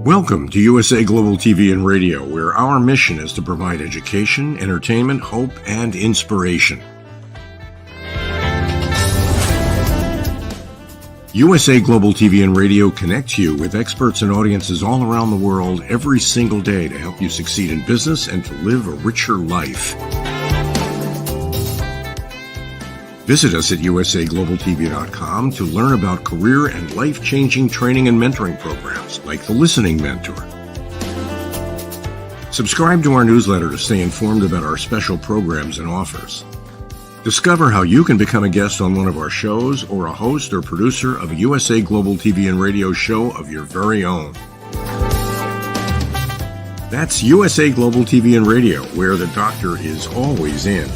Welcome to USA Global TV and Radio, where our mission is to provide education, entertainment, hope, and inspiration. USA Global TV and Radio connects you with experts and audiences all around the world every single day to help you succeed in business and to live a richer life. Visit us at usaglobaltv.com to learn about career and life-changing training and mentoring programs like the Listening Mentor. Subscribe to our newsletter to stay informed about our special programs and offers. Discover how you can become a guest on one of our shows or a host or producer of a USA Global TV and Radio show of your very own. That's USA Global TV and Radio, where the doctor is always in.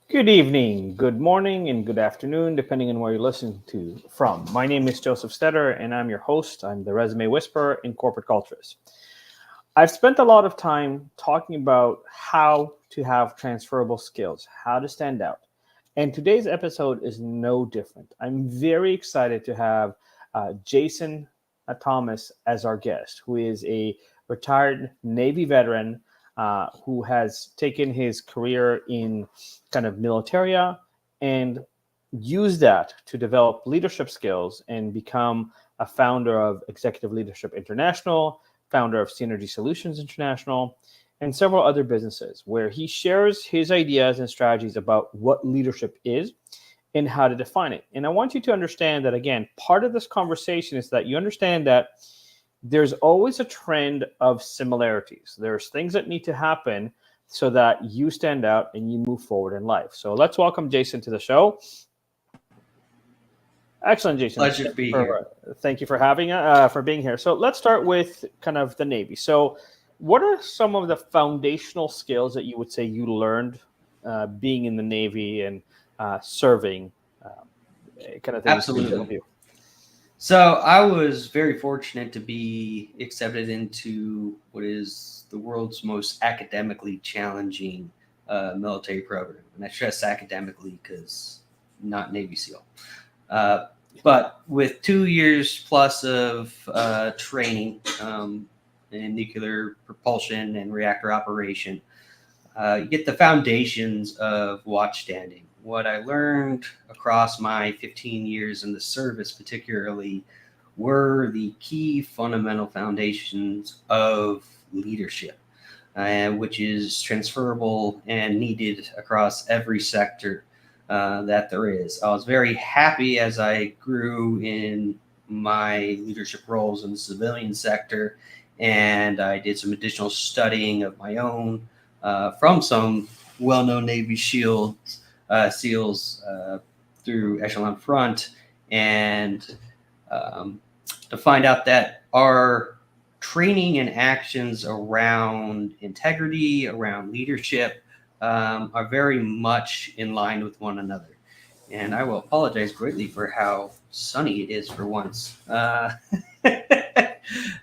Good evening, good morning, and good afternoon, depending on where you're listening from. My name is Joseph STETTER, and I'm your host. I'm the Resume Whisperer in Corporate Cultures. I've spent a lot of time talking about how to have transferable skills, how to stand out. And today's episode is no different. I'm very excited to have Jason Thomas as our guest, who is a retired Navy veteran who has taken his career in kind of militaria and used that to develop leadership skills and become a founder of Executive Leadership International, founder of Synergy Solutions International, and several other businesses where he shares his ideas and strategies about what leadership is and how to define it. And I want you to understand that, again, part of this conversation is that you understand that there's always a trend of similarities. There's things that need to happen so that you stand out and you move forward in life. So let's welcome Jason to the show. Excellent, Jason. Pleasure to be here. Thank you for for being here. So let's start with kind of the Navy. So what are some of the foundational skills that you would say you learned being in the Navy and serving kind of things? Absolutely. So I was very fortunate to be accepted into what is the world's most academically challenging military program. And I stress academically because not Navy SEAL. But with 2 years plus of training in nuclear propulsion and reactor operation, you get the foundations of watchstanding. What I learned across my 15 years in the service particularly were the key fundamental foundations of leadership, which is transferable and needed across every sector that there is. I was very happy as I grew in my leadership roles in the civilian sector, and I did some additional studying of my own from some well-known Navy SEALs through Echelon Front, and to find out that our training and actions around integrity, around leadership, are very much in line with one another. And I will apologize greatly for how sunny it is for once.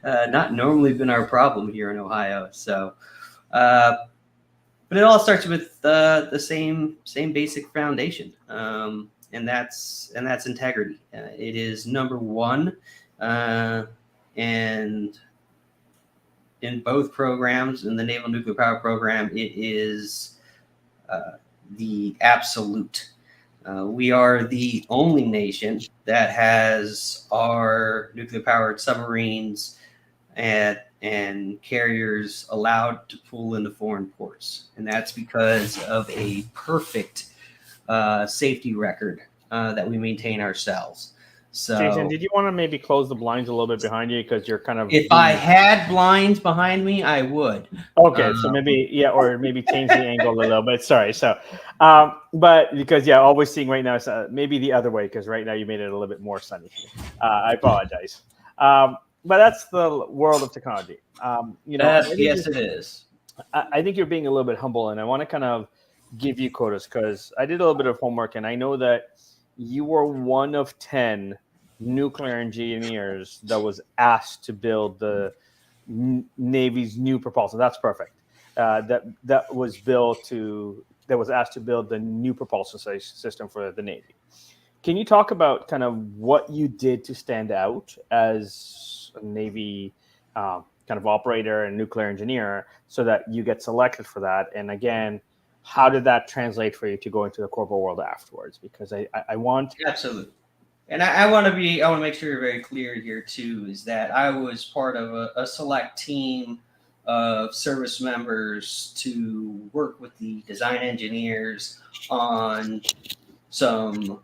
not normally been our problem here in Ohio. So, but it all starts with the same basic foundation, and that's integrity. It is number one, and in both programs, in the Naval Nuclear Power Program, it is the absolute. We are the only nation that has our nuclear-powered submarines and carriers allowed to pull into foreign ports. And that's because of a perfect safety record that we maintain ourselves. So, Jason, did you want to maybe close the blinds a little bit behind you, because you're kind of... If I had blinds behind me, I would. Okay, so maybe, yeah, or maybe change the angle a little bit. Sorry. So, but because, yeah, all we're seeing right now is maybe the other way, because right now you made it a little bit more sunny. I apologize. But that's the world of technology. Yes, it is. I think you're being a little bit humble, and I want to kind of give you kudos, because I did a little bit of homework, and I know that you were one of 10 nuclear engineers that was asked to build the Navy's new propulsion. That's perfect. That was asked to build the new propulsion system for the Navy. Can you talk about kind of what you did to stand out as a Navy kind of operator and nuclear engineer, so that you get selected for that? And again, how did that translate for you to go into the corporate world afterwards? Because I want... Absolutely. And I want to make sure you're very clear here too, is that I was part of a select team of service members to work with the design engineers on some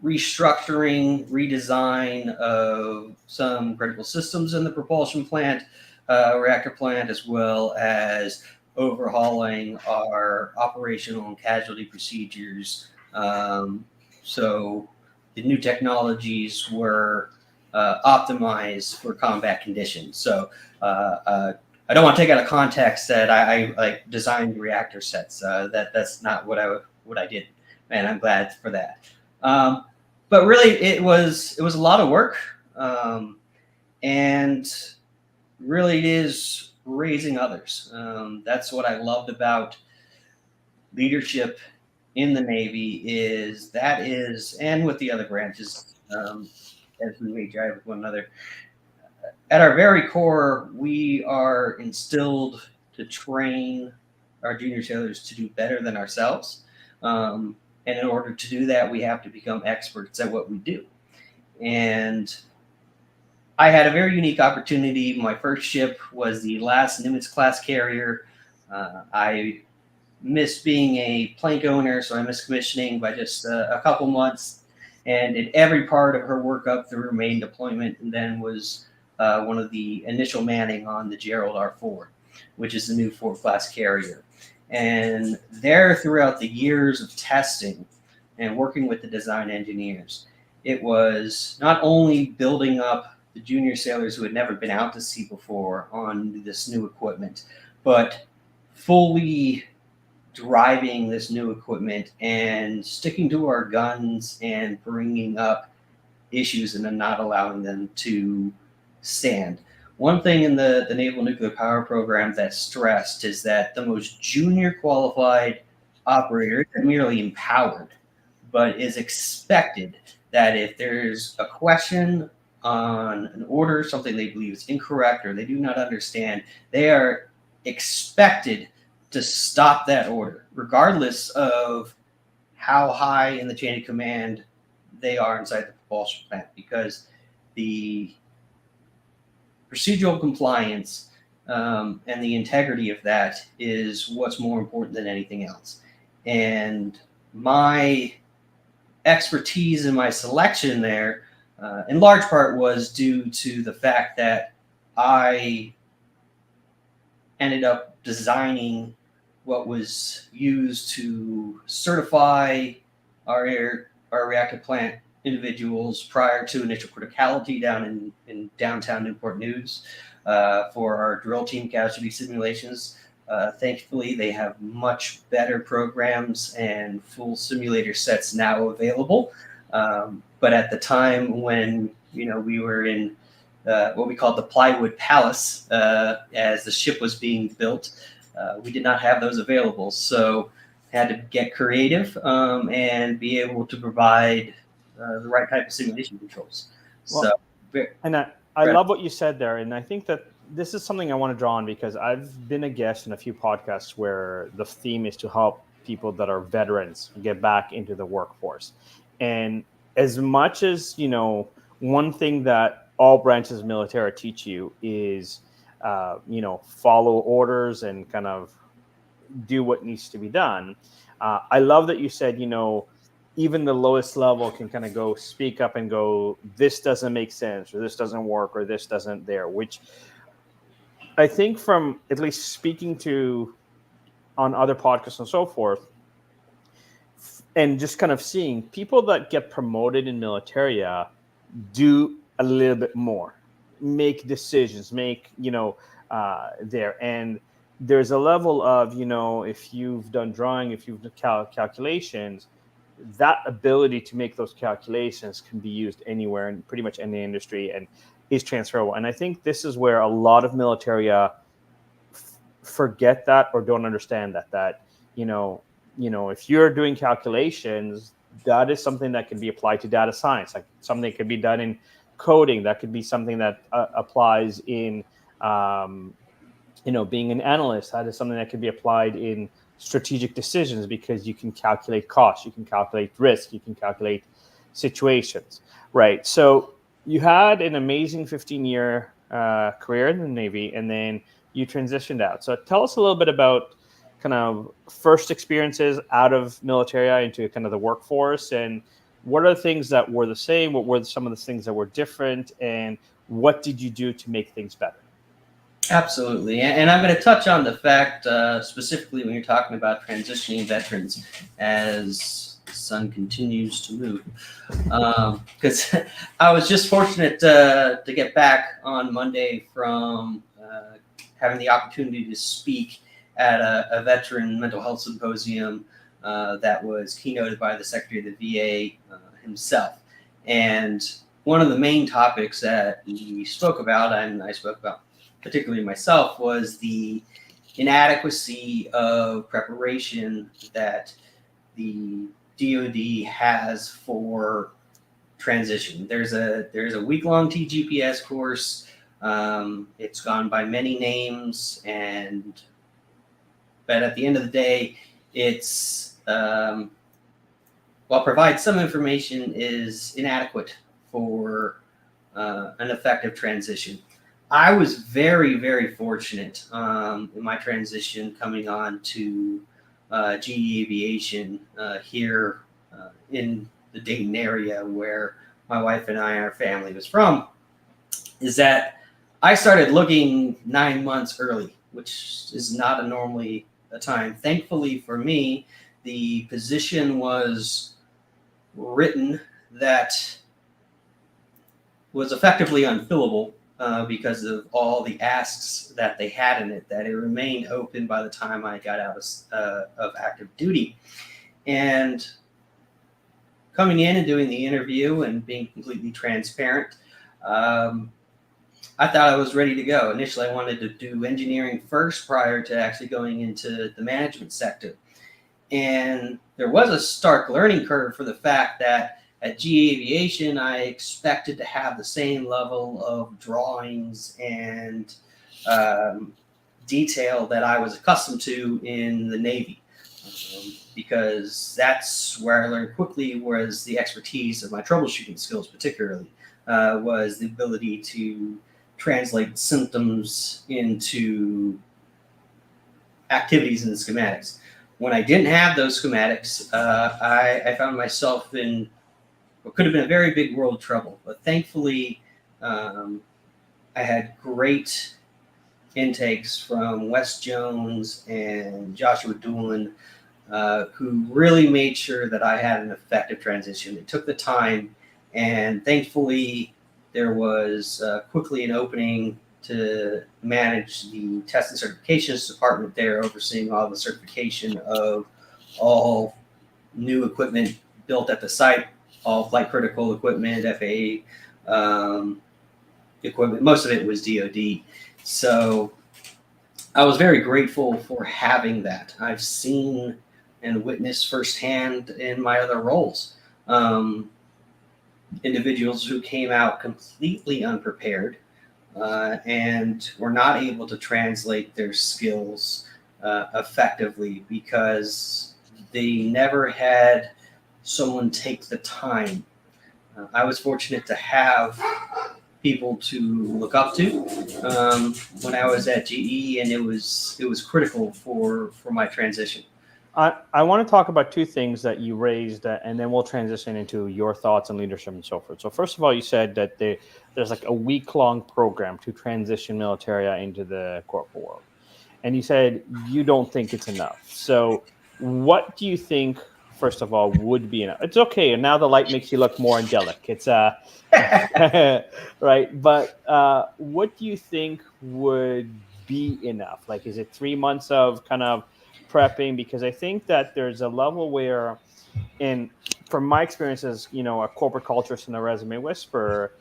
restructuring, redesign of some critical systems in the propulsion plant, reactor plant, as well as overhauling our operational and casualty procedures. So the new technologies were optimized for combat conditions. So I don't want to take out of context that I like designed reactor sets. That's not what I did, and I'm glad for that. But really, it was a lot of work, and really it is raising others. That's what I loved about leadership in the Navy, and with the other branches, as we may drive with one another. At our very core, we are instilled to train our junior sailors to do better than ourselves. And in order to do that, we have to become experts at what we do. And I had a very unique opportunity. My first ship was the last Nimitz-class carrier. I missed being a plank owner, so I missed commissioning by just a couple months, and did every part of her work up through main deployment, and then was one of the initial manning on the Gerald R4, which is the new Ford-class carrier. And there, throughout the years of testing and working with the design engineers, it was not only building up the junior sailors who had never been out to sea before on this new equipment, but fully driving this new equipment and sticking to our guns and bringing up issues and then not allowing them to stand. One thing in the Naval Nuclear Power Program that's stressed is that the most junior qualified operator isn't merely empowered, but is expected that if there's a question on an order, something they believe is incorrect or they do not understand, they are expected to stop that order, regardless of how high in the chain of command they are inside the propulsion plant, because the procedural compliance and the integrity of that is what's more important than anything else. And my expertise in my selection there, in large part, was due to the fact that I ended up designing what was used to certify our reactor plant individuals prior to initial criticality down in downtown Newport News for our drill team casualty simulations. Thankfully, they have much better programs and full simulator sets now available. But at the time when we were in what we called the plywood palace as the ship was being built. We did not have those available, so had to get creative and be able to provide the right type of simulation controls. Well, and I love what you said there, and I think that this is something I want to draw on because I've been a guest in a few podcasts where the theme is to help people that are veterans get back into the workforce. And as much as, one thing that all branches of military teach you is, follow orders and kind of do what needs to be done. I love that you said, even the lowest level can kind of go speak up and go, this doesn't make sense, or this doesn't work, or this doesn't there, which I think from at least speaking to on other podcasts and so forth, and just kind of seeing people that get promoted in militaria do a little bit more, make decisions, there. And there's a level of, if you've done drawing, if you've done calculations, that ability to make those calculations can be used anywhere in pretty much any industry and is transferable. And I think this is where a lot of militaria forget that or don't understand that, if you're doing calculations, that is something that can be applied to data science, like something that could be done in coding. That could be something that applies in, being an analyst. That is something that could be applied in strategic decisions because you can calculate costs, you can calculate risk, you can calculate situations, right? So you had an amazing 15-year career in the Navy, and then you transitioned out. So tell us a little bit about kind of first experiences out of military into kind of the workforce, and what are the things that were the same? What were some of the things that were different? And what did you do to make things better? Absolutely. And I'm going to touch on the fact, specifically when you're talking about transitioning veterans as the sun continues to move. Because I was just fortunate to get back on Monday from having the opportunity to speak at a veteran mental health symposium that was keynoted by the Secretary of the VA himself. And one of the main topics that he spoke about, and I spoke about particularly myself, was the inadequacy of preparation that the DoD has for transition. There's a week-long TGPS course. It's gone by many names, but at the end of the day, it's while provides some information, is inadequate for an effective transition. I was very, very fortunate in my transition coming on to GE Aviation here in the Dayton area where my wife and I, our family was from, is that I started looking 9 months early, which is not normally a time. Thankfully for me, the position was written that was effectively unfillable because of all the asks that they had in it, that it remained open by the time I got out of active duty. And coming in and doing the interview and being completely transparent, I thought I was ready to go. Initially, I wanted to do engineering first prior to actually going into the management sector. And there was a stark learning curve for the fact that at GE Aviation, I expected to have the same level of drawings and detail that I was accustomed to in the Navy, because that's where I learned quickly was the expertise of my troubleshooting skills, particularly, was the ability to translate symptoms into activities in the schematics. When I didn't have those schematics, I found myself in what could have been a very big world trouble. But thankfully, I had great intakes from Wes Jones and Joshua Doolin, who really made sure that I had an effective transition. It took the time, and thankfully, there was quickly an opening to manage the test and certifications department there, overseeing all the certification of all new equipment built at the site, all flight critical equipment, FAA equipment. Most of it was DoD. So I was very grateful for having that. I've seen and witnessed firsthand in my other roles individuals who came out completely unprepared and were not able to translate their skills effectively because they never had someone take the time. I was fortunate to have people to look up to when I was at GE, and it was critical for my transition. I want to talk about two things that you raised, and then we'll transition into your thoughts on leadership and so forth. So first of all, you said that there's like a week-long program to transition military into the corporate world. And you said you don't think it's enough. So what do you think, first of all, would be enough? It's okay. And now the light makes you look more angelic. It's right. But what do you think would be enough? Like, is it 3 months of kind of prepping? Because I think that there's a level where, and from my experiences, a corporate culturist and a resume whisperer,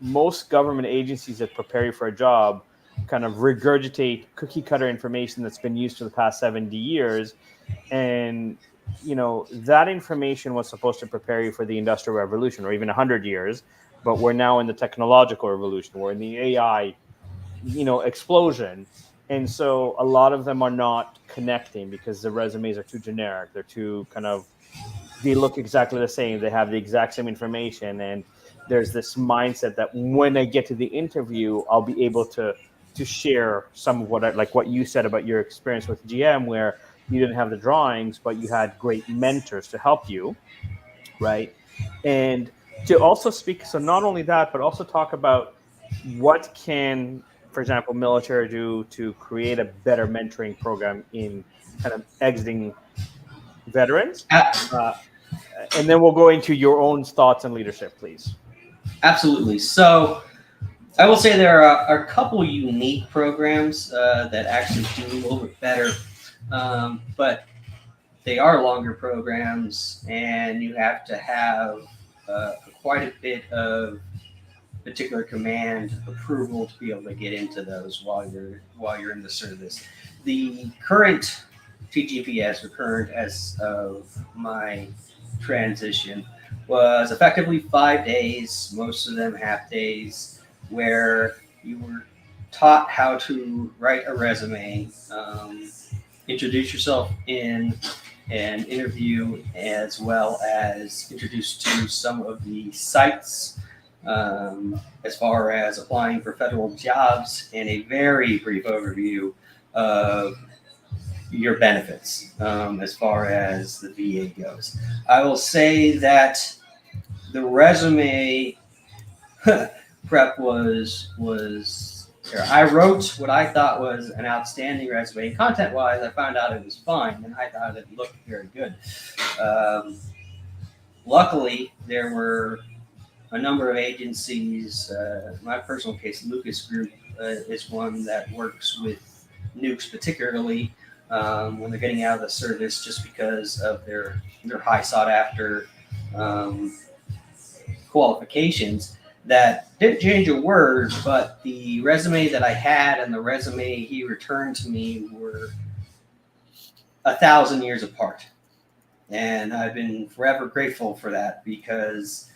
most government agencies that prepare you for a job kind of regurgitate cookie cutter information that's been used for the past 70 years. And, that information was supposed to prepare you for the Industrial Revolution or even 100 years. But we're now in the technological revolution. We're in the AI, explosion. And so a lot of them are not connecting because the resumes are too generic. They're too they look exactly the same. They have the exact same information. And there's this mindset that when I get to the interview, I'll be able to share some of what you said about your experience with GM, where you didn't have the drawings, but you had great mentors to help you, right? And to also speak, so not only that, but also talk about what can, for example, military do to create a better mentoring program in kind of exiting veterans. And then we'll go into your own thoughts on leadership, please. Absolutely. So I will say there are a couple unique programs that actually do a little bit better, but they are longer programs, and you have to have quite a bit of particular command approval to be able to get into those while you're in the service. The current TGPS, or current as of my transition, was effectively 5 days, most of them half days, where you were taught how to write a resume, introduce yourself in an interview, as well as introduced to some of the sites as far as applying for federal jobs, and a very brief overview of your benefits as far as the VA goes. I will say that the resume prep was I wrote what I thought was an outstanding resume. Content-wise, I found out it was fine, and I thought it looked very good. Luckily, there were a number of agencies. My personal case, Lucas Group, is one that works with nukes, particularly when they're getting out of the service, just because of their high sought-after qualifications. That didn't change a word, but the resume that I had and the resume he returned to me were 1,000 years apart. And I've been forever grateful for that, because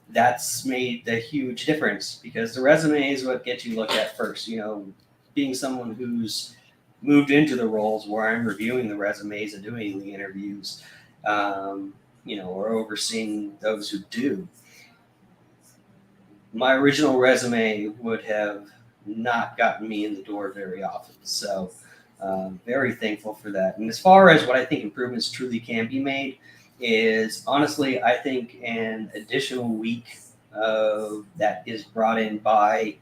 that's made a huge difference, because the resume is what gets you looked at first. Being someone who's moved into the roles where I'm reviewing the resumes and doing the interviews, or overseeing those who do. My original resume would have not gotten me in the door very often. So very thankful for that. And as far as what I think improvements truly can be made is, honestly, I think an additional week that is brought in by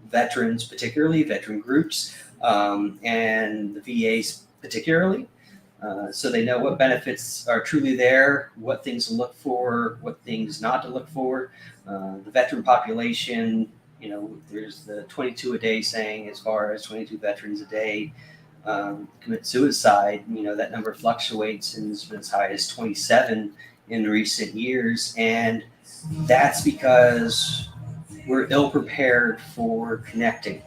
veterans, particularly veteran groups, and the VAs particularly, so they know what benefits are truly there, what things to look for, what things not to look for. The veteran population, there's the 22 a day saying, as far as 22 veterans a day commit suicide. That number fluctuates and has been as high as 27 in recent years. And that's because we're ill prepared for connecting.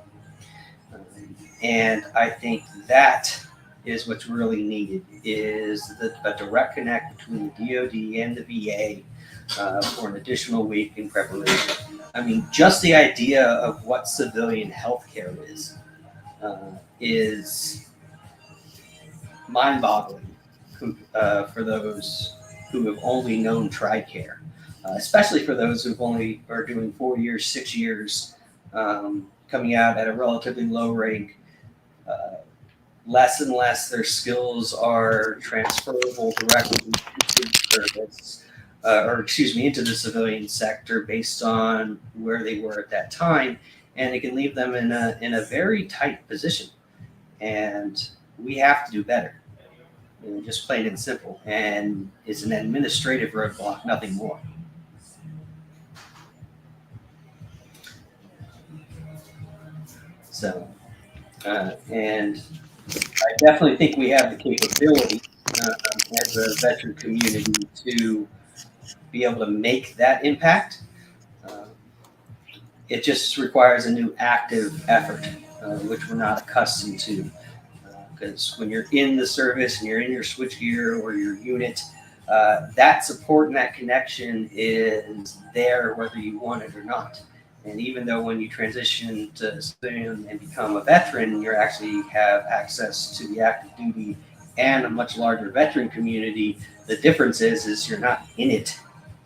And I think that is what's really needed, is a direct connect between the DoD and the VA for an additional week in preparation. I mean, just the idea of what civilian healthcare is mind-boggling for those who have only known TRICARE, especially for those who only are doing 4 years, 6 years, coming out at a relatively low rank. Less and less their skills are transferable directly into service, into the civilian sector based on where they were at that time, and it can leave them in a very tight position. And we have to do better, just plain and simple. And it's an administrative roadblock, nothing more. So, and I definitely think we have the capability as a veteran community to be able to make that impact. It just requires a new active effort, which we're not accustomed to. Because when you're in the service and you're in your switchgear or your unit, that support and that connection is there whether you want it or not. And even though when you transition to civilian and become a veteran, you actually have access to the active duty and a much larger veteran community, the difference is you're not in it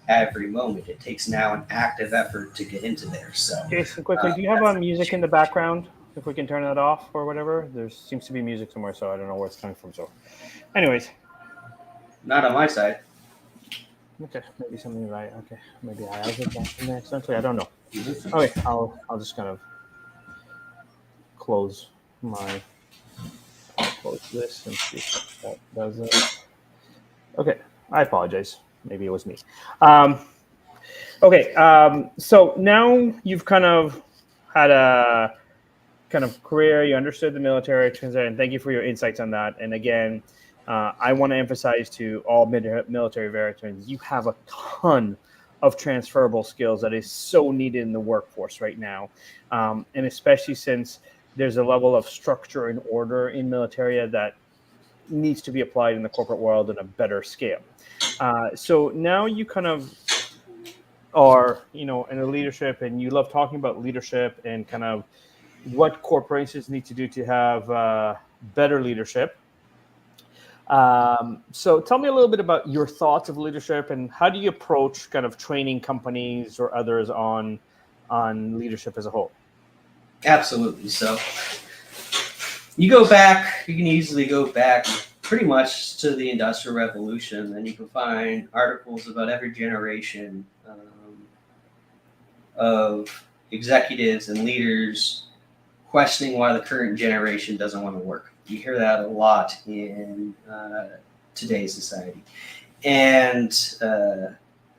every moment. It takes now an active effort to get into there. So, Jason, quickly, do you have music in the background? If we can turn that off or whatever, there seems to be music somewhere, so I don't know where it's coming from. So, anyways, not on my side. Okay, maybe something right. Okay, maybe I added that in there accidentally. I don't know. Okay, I'll just kind of close this and see if that does it. Okay, I apologize. Maybe it was me. So now you've kind of had a kind of career. You understood the military transition, and thank you for your insights on that. And again, I want to emphasize to all military veterans, you have a ton of transferable skills that is so needed in the workforce right now. And especially since there's a level of structure and order in military that needs to be applied in the corporate world in a better scale. So now you kind of are, in a leadership, and you love talking about leadership and kind of what corporations need to do to have better leadership. So tell me a little bit about your thoughts of leadership and how do you approach kind of training companies or others on leadership as a whole? Absolutely. So you can easily go back pretty much to the Industrial Revolution, and you can find articles about every generation of executives and leaders questioning why the current generation doesn't want to work. You hear that a lot in today's society, and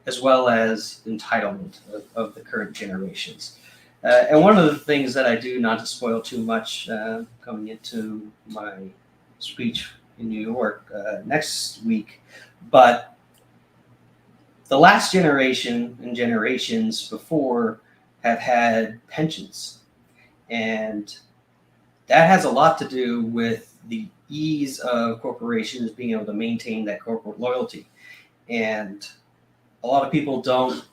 as well as entitlement of the current generations. And one of the things that I do, not to spoil too much, coming into my speech in New York next week, but the last generation and generations before have had pensions. And that has a lot to do with the ease of corporations being able to maintain that corporate loyalty. And a lot of people don't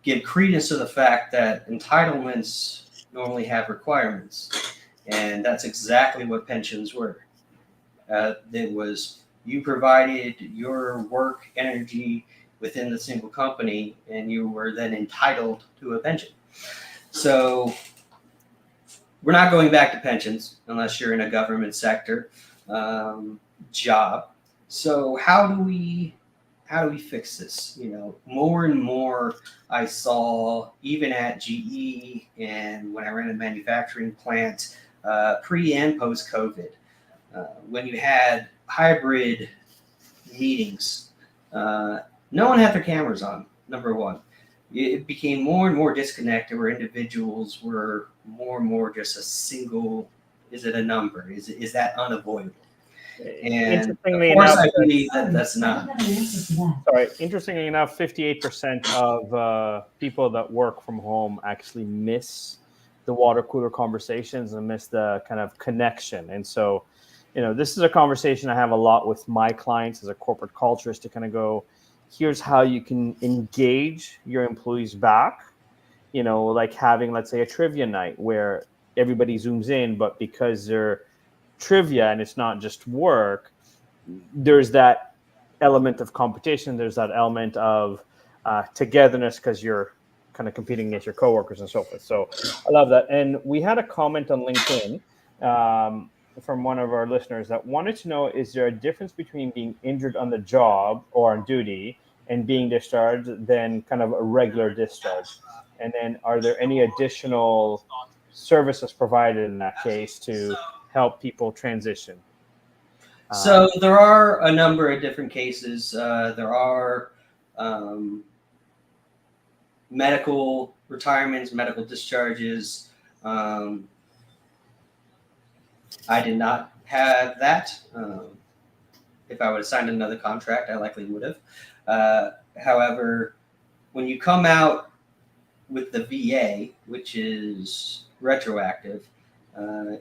give credence to the fact that entitlements normally have requirements. And that's exactly what pensions were. It was you provided your work energy within the single company, and you were then entitled to a pension. So we're not going back to pensions unless you're in a government sector job. So how do we fix this? More and more I saw, even at GE and when I ran a manufacturing plant, pre and post COVID, when you had hybrid meetings, no one had their cameras on, number one. It became more and more disconnected where individuals were more and more just a single, is it a number? Is that unavoidable? And of Interestingly course, enough, I believe that that's not. sorry, interestingly enough, 58% of people that work from home actually miss the water cooler conversations and miss the kind of connection. And so, this is a conversation I have a lot with my clients as a corporate culturist to kind of go, here's how you can engage your employees back, like having, let's say, a trivia night where everybody zooms in, but because they're trivia and it's not just work, there's that element of competition. There's that element of togetherness because you're kind of competing against your coworkers and so forth. So I love that. And we had a comment on LinkedIn from one of our listeners that wanted to know, is there a difference between being injured on the job or on duty and being discharged than kind of a regular discharge? And then are there any additional services provided in that case to help people transition? So there are a number of different cases. There are medical retirements, medical discharges. I did not have that. If I would have signed another contract, I likely would have. However, when you come out with the VA, which is retroactive,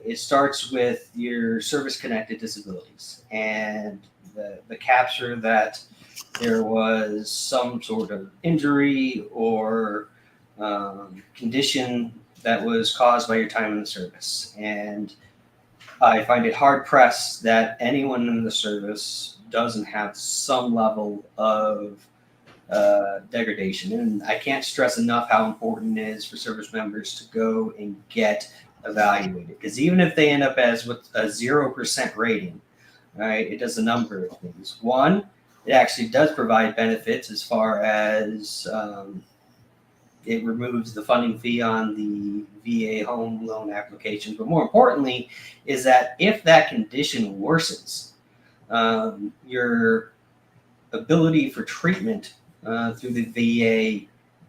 it starts with your service-connected disabilities, and the capture that there was some sort of injury or condition that was caused by your time in the service. And I find it hard-pressed that anyone in the service doesn't have some level of degradation. And I can't stress enough how important it is for service members to go and get evaluated, because even if they end up as with a 0% rating, right, it does a number of things. One, it actually does provide benefits as far as it removes the funding fee on the VA home loan application. But more importantly is that if that condition worsens, your ability for treatment through the VA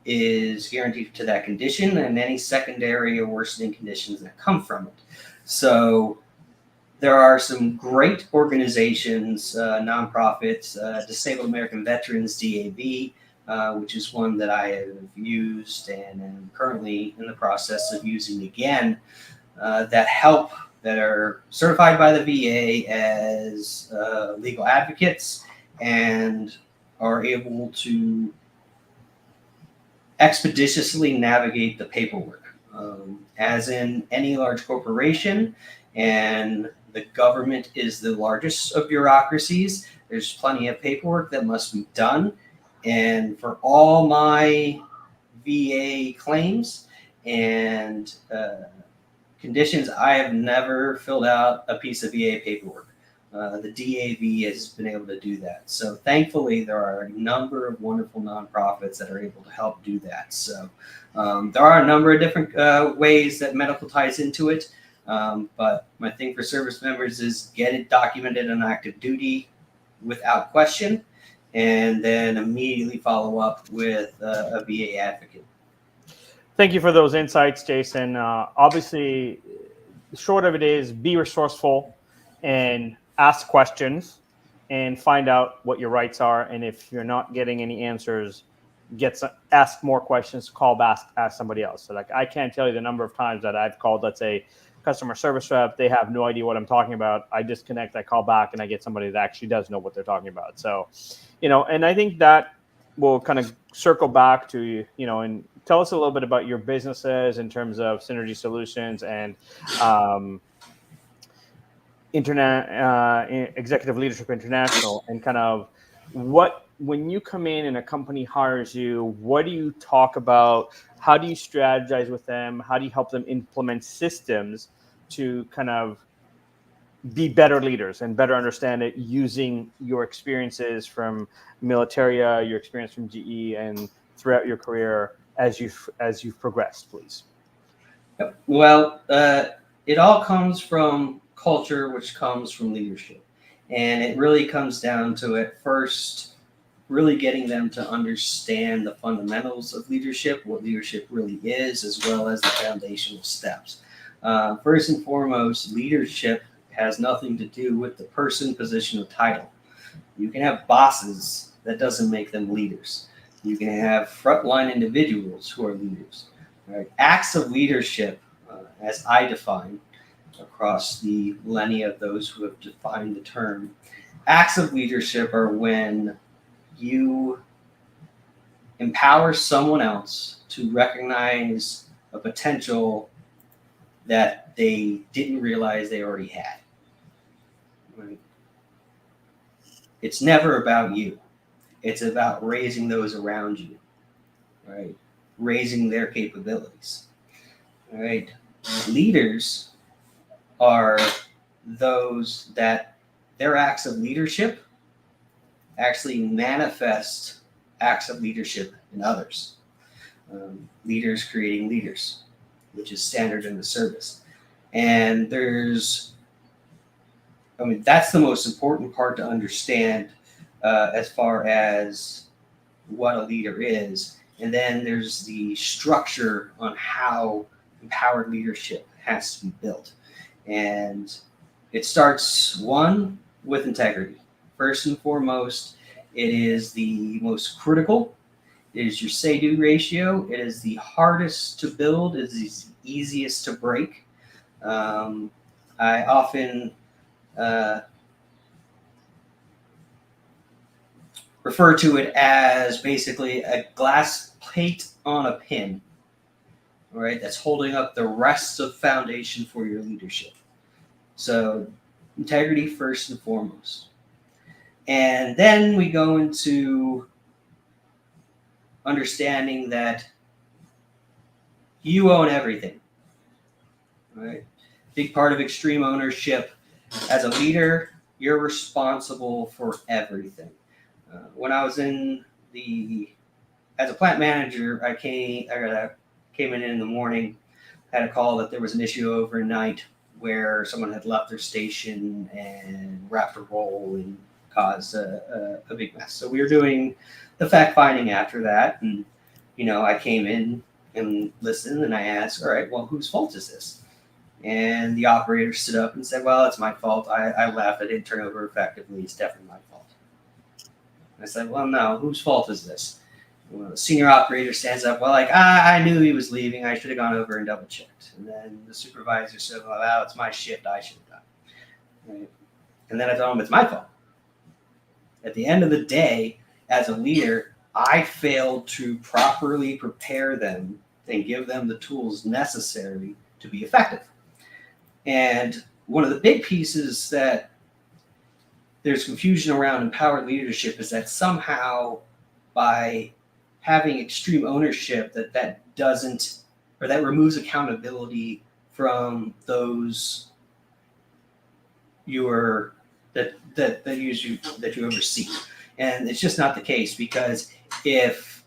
is guaranteed to that condition and any secondary or worsening conditions that come from it. So there are some great organizations, nonprofits, Disabled American Veterans, DAV, which is one that I have used and am currently in the process of using again, that are certified by the VA as legal advocates and are able to expeditiously navigate the paperwork. As in any large corporation, and the government is the largest of bureaucracies, there's plenty of paperwork that must be done. And for all my VA claims and conditions, I have never filled out a piece of VA paperwork. The DAV has been able to do that. So thankfully, there are a number of wonderful nonprofits that are able to help do that. So there are a number of different ways that medical ties into it. But my thing for service members is get it documented on active duty without question, and then immediately follow up with a VA advocate. Thank you for those insights, Jason. Obviously, the short of it is be resourceful and ask questions and find out what your rights are. And if you're not getting any answers, ask more questions, call back, ask somebody else. So like, I can't tell you the number of times that I've called, let's say, customer service rep, they have no idea what I'm talking about. I disconnect, I call back, and I get somebody that actually does know what they're talking about. So, and I think that will kind of circle back to, and tell us a little bit about your businesses in terms of Synergy Solutions and Executive Leadership International, and kind of when you come in and a company hires you, what do you talk about? How do you strategize with them? How do you help them implement systems to kind of be better leaders and better understand it using your experiences from Militaria, your experience from GE, and throughout your career as you've progressed, please? Well, it all comes from culture, which comes from leadership. And it really comes down to it first, really getting them to understand the fundamentals of leadership, what leadership really is, as well as the foundational steps. First and foremost, leadership has nothing to do with the person, position, or title. You can have bosses. That doesn't make them leaders. You can have frontline individuals who are leaders. Right? Acts of leadership, as I define across the millennia of those who have defined the term, acts of leadership are when you empower someone else to recognize a potential that they didn't realize they already had. Right? It's never about you. It's about raising those around you, right? Raising their capabilities, right? Leaders are those that their acts of leadership actually manifest acts of leadership in others. Leaders creating leaders, which is standard in the service. And that's the most important part to understand as far as what a leader is. And then there's the structure on how empowered leadership has to be built. And it starts, one, with integrity. First and foremost, it is the most critical. It is your say-do ratio. It is the hardest to build. It is the easiest to break. I often refer to it as basically a glass plate on a pin, right? That's holding up the rest of foundation for your leadership. So integrity first and foremost. And then we go into understanding that you own everything, right? Big part of extreme ownership. As a leader, you're responsible for everything. When I was as a plant manager, I came in the morning, had a call that there was an issue overnight where someone had left their station and wrapped a roll and caused a big mess. So we were doing the fact finding after that, and I came in and listened, and I asked, all right, well, whose fault is this? And the operator stood up and said, well, it's my fault. I left. I didn't turn over effectively. It's definitely my fault. I said, well, no, whose fault is this? Well, the senior operator stands up, well, I knew he was leaving. I should have gone over and double checked. And then the supervisor said, well, it's my shift. I should have done. Right? And then I told him it's my fault. At the end of the day, as a leader, I failed to properly prepare them and give them the tools necessary to be effective. And one of the big pieces that there's confusion around empowered leadership is that somehow by having extreme ownership that removes accountability from those you oversee. And it's just not the case, because if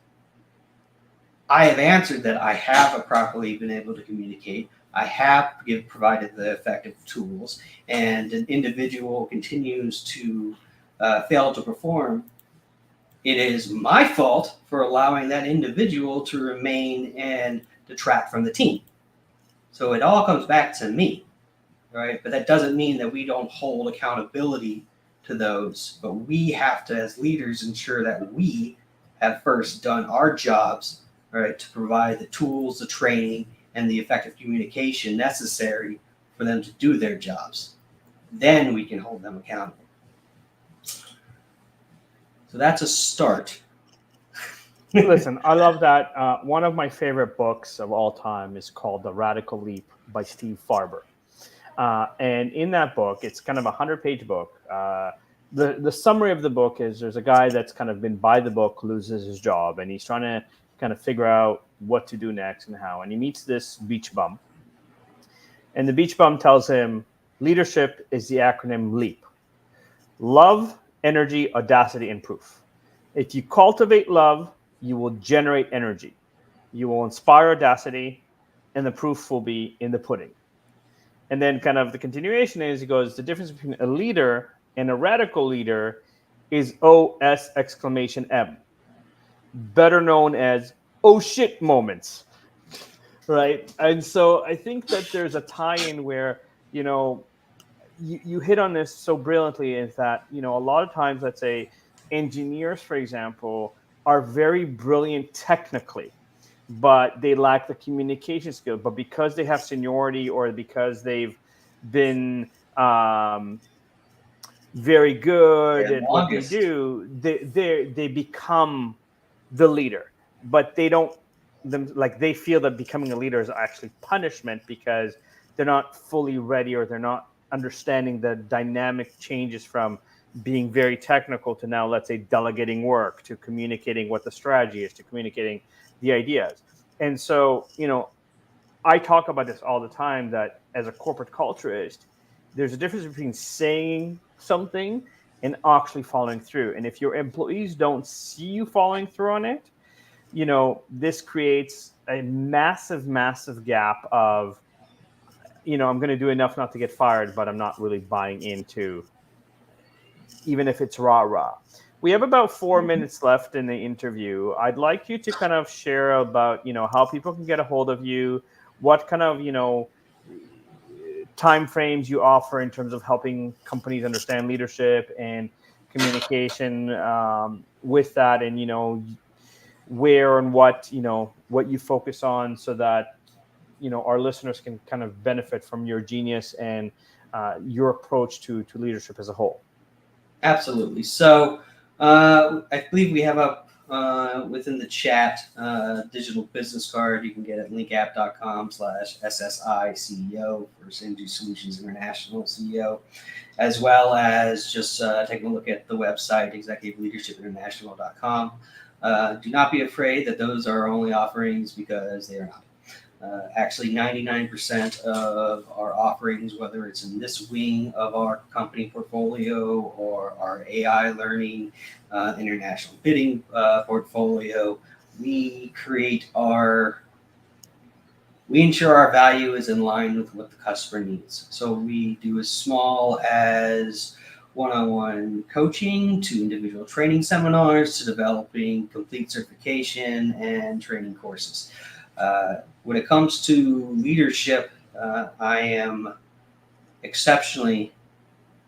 I have answered that I haven't properly been able to communicate, I have provided the effective tools, and an individual continues to fail to perform, it is my fault for allowing that individual to remain and detract from the team. So it all comes back to me, right? But that doesn't mean that we don't hold accountability to those, but we have to, as leaders, ensure that we have first done our jobs, right, to provide the tools, the training, and the effective communication necessary for them to do their jobs. Then we can hold them accountable. So that's a start. Listen, I love that. One of my favorite books of all time is called The Radical Leap by Steve Farber. And in that book, it's kind of a 100-page book. The summary of the book is there's a guy that's kind of been by the book, loses his job, and he's trying to kind of figure out what to do next and how. And he meets this beach bum. And the beach bum tells him, leadership is the acronym LEAP. Love, energy, audacity, and proof. If you cultivate love, you will generate energy. You will inspire audacity, and the proof will be in the pudding. And then kind of the continuation is, he goes, the difference between a leader and a radical leader is OS exclamation M, better known as oh shit moments, right? And so I think that there's a tie-in where, you hit on this so brilliantly, is that, a lot of times, let's say engineers, for example, are very brilliant technically, but they lack the communication skill. But because they have seniority, or because they've been very good They're at what they longest. do, they become the leader. But they don't they feel that becoming a leader is actually punishment, because they're not fully ready, or they're not understanding the dynamic changes from being very technical to now, let's say, delegating work, to communicating what the strategy is, to communicating the ideas. And so, I talk about this all the time, that as a corporate culturist, there's a difference between saying something and actually following through. And if your employees don't see you following through on it, this creates a massive, massive gap of, I'm going to do enough not to get fired, but I'm not really buying into, even if it's rah. We have about 4 minutes left in the interview. I'd like you to kind of share about, how people can get a hold of you, what kind of, time frames you offer in terms of helping companies understand leadership and communication, with that, and, where and what you focus on, so that, our listeners can kind of benefit from your genius and your approach to leadership as a whole. Absolutely. So I believe we have up within the chat digital business card you can get at linkapp.com/SSI-CEO for Synergy Solutions International CEO, as well as just taking a look at the website executiveleadershipinternational.com. Do not be afraid that those are only offerings, because they are not. Actually, 99% of our offerings, whether it's in this wing of our company portfolio or our AI learning, international bidding portfolio, we ensure our value is in line with what the customer needs. So we do as small as one-on-one coaching, to individual training seminars, to developing complete certification and training courses. When it comes to leadership, I am exceptionally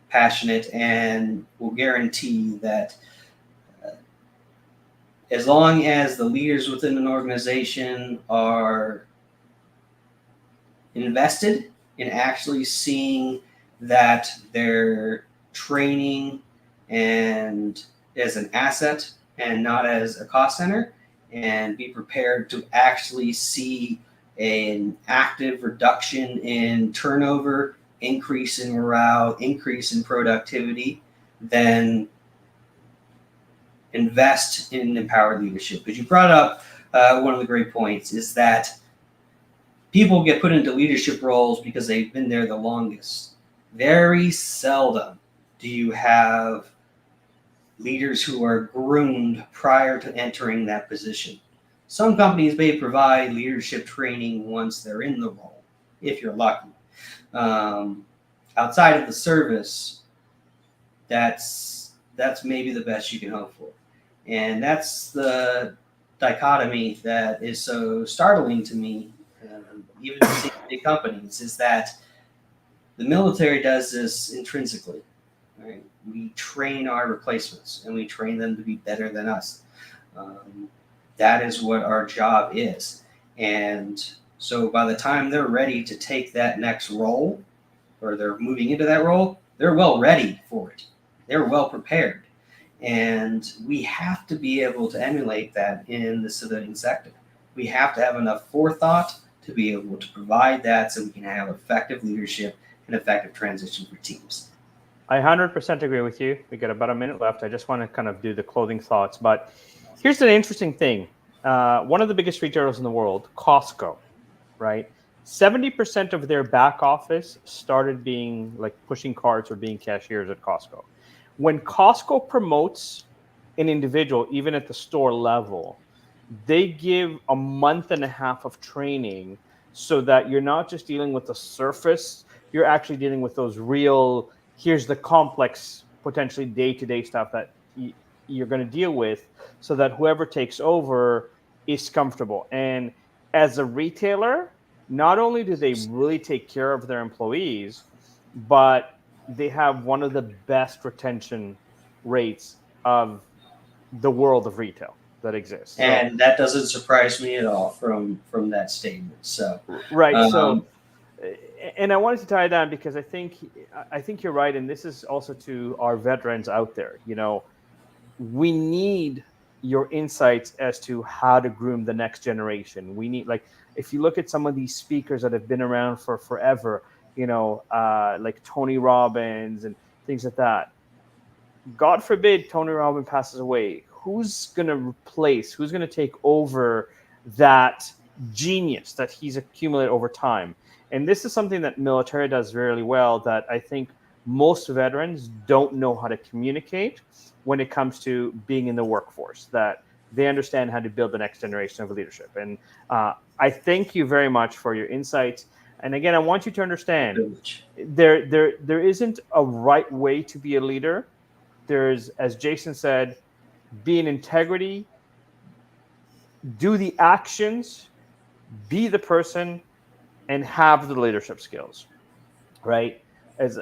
passionate, and will guarantee that as long as the leaders within an organization are invested in actually seeing that their training and as an asset and not as a cost center, and be prepared to actually see an active reduction in turnover, increase in morale, increase in productivity, then invest in empowered leadership. Because you brought up one of the great points, is that people get put into leadership roles because they've been there the longest. Very seldom do you have leaders who are groomed prior to entering that position. Some companies may provide leadership training once they're in the role, if you're lucky. Outside of the service, that's maybe the best you can hope for. And that's the dichotomy that is so startling to me, even in big companies, is that the military does this intrinsically. Right? We train our replacements, and we train them to be better than us. That is what our job is. And so by the time they're ready to take that next role, or they're moving into that role, they're well ready for it. They're well prepared. And we have to be able to emulate that in the civilian sector. We have to have enough forethought to be able to provide that, so we can have effective leadership and effective transition for teams. I 100% agree with you. We got about a minute left. I just want to kind of do the closing thoughts. But here's an interesting thing. One of the biggest retailers in the world, Costco, right? 70% of their back office started being like pushing carts or being cashiers at Costco. When Costco promotes an individual, even at the store level, they give a month and a half of training, so that you're not just dealing with the surface, you're actually dealing with those real, here's the complex, potentially day-to-day stuff that you're going to deal with, so that whoever takes over is comfortable. And as a retailer, not only do they really take care of their employees, but they have one of the best retention rates of the world of retail that exists. And that doesn't surprise me at all from that statement. So, Right. um, And I wanted to tie it down because I think you're right, and this is also to our veterans out there. We need your insights as to how to groom the next generation. We need, like, if you look at some of these speakers that have been around for forever, like Tony Robbins and things like that. God forbid Tony Robbins passes away. Who's going to replace? Who's going to take over that genius that he's accumulated over time? And this is something that military does really well, that I think most veterans don't know how to communicate when it comes to being in the workforce, that they understand how to build the next generation of leadership. And I thank you very much for your insights. And again, I want you to understand there isn't a right way to be a leader. There's, as Jason said, be in integrity, do the actions, be the person, and have the leadership skills, right? As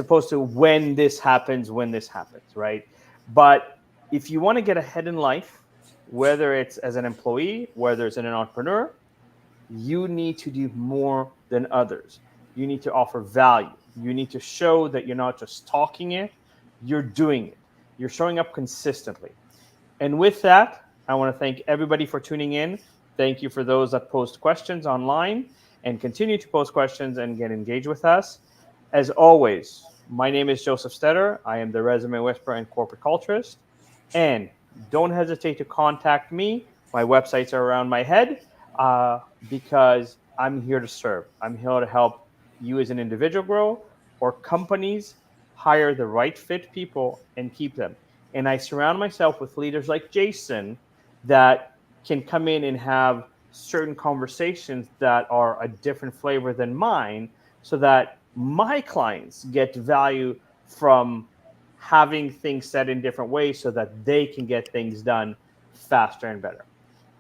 opposed to when this happens, right? But if you want to get ahead in life, whether it's as an employee, whether it's an entrepreneur, you need to do more than others. You need to offer value. You need to show that you're not just talking it, you're doing it. You're showing up consistently. And with that, I want to thank everybody for tuning in. Thank you for those that post questions online and continue to post questions and get engaged with us. As always, my name is Joseph Stetter. I am the Resume Whisperer and Corporate Culturist. And don't hesitate to contact me. My websites are around my head because I'm here to serve. I'm here to help you as an individual grow, or companies hire the right fit people and keep them. And I surround myself with leaders like Jason that can come in and have certain conversations that are a different flavor than mine, so that my clients get value from having things said in different ways so that they can get things done faster and better.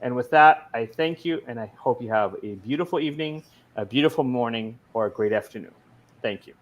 And with that, I thank you, and I hope you have a beautiful evening, a beautiful morning, or a great afternoon. Thank you.